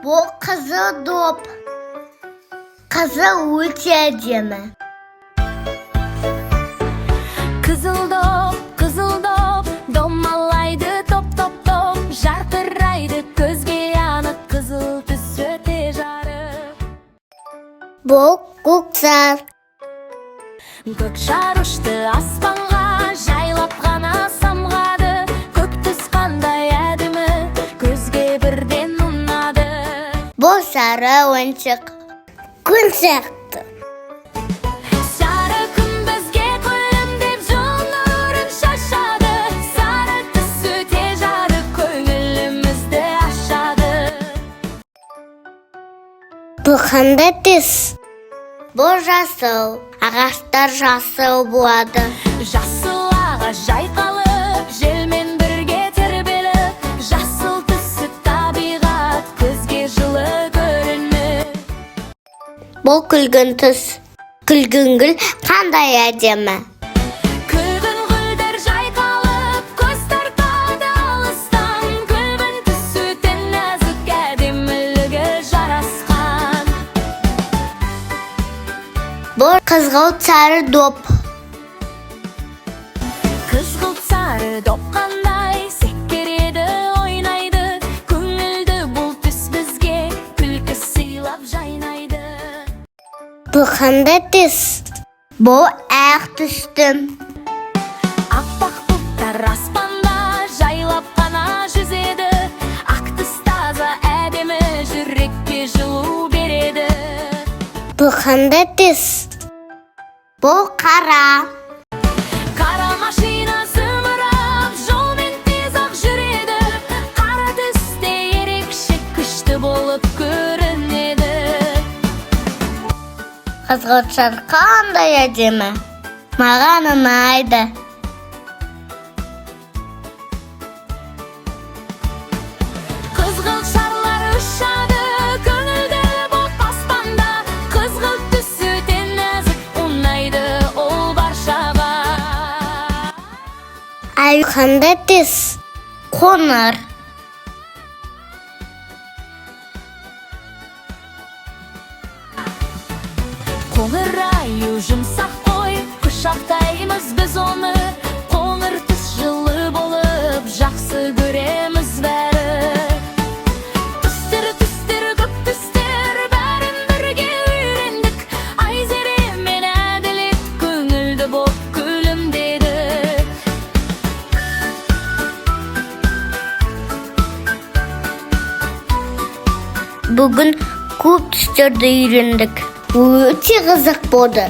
Bu kızıl top. Kızıl öte әдемі. Kızıl dop, dommalайды топ топ, жарқырайды көзге анық қызыл түсі те жарық. Bu көксар. Көк шар ұшты аспанға, жайлап ғана самғады, көк түс қандай әдемі, көзге бірден ұнады. Bu sarı oyuncak. Күн сияқты. Сары күн бізге күлімдеп жол нұрын шашады, сары түсі те жарық көңілімізді ашады. Bu қандай түс? Bu жасыл. Ағаштар жасыл болады. Жасыл ағаш жайқалып, желмен бірге тербеліп, жасыл түсі табиғат көзге жылы көрініп. Bu күлгін түс. Күлгін гүл қандай әдемі. Күлгін гүлдер жайқалып, көз тартады алыстан, күлгін түсі тен нәзік әдемілігі жарасқан. Bu қызғылт сары доп. Қызғылт сары доп қандай секіреді, ойнайды, көңілді бұл түс бізге күлкі сыйлап жайнайды. Bu қандай түс? Bu ақ түстім. Аппақ бұлттар аспанда жайлап қана жүзеді, ақ түс таза әдемі жүрекке жылу береді. Bu қандай түс? Bu қара. Қара машина зымырап, жолмен тез ақ жүреді, қара түсте ерекше күшті болып көрінеді. Қызғылт шар қандай әдемі. Маған ұнайды. Қызғылт шарлар ұшады, көңілді боп аспанда, қызғылт түсі те нәзік, ұнайды ол баршаға. Ай, қандай түс? Қоңыр. Қоңыр аю жұмсақ қой, құшақтаймыз біз оны, қоңыр түс жылы болып, жақсы көреміз бәрі. Түстер, көк түстер, бәрін бірге үйрендік, айзере мен әділет көңілді боп күлімдедік. Бүгін көп түстерді үйрендік. Өте қызық болды.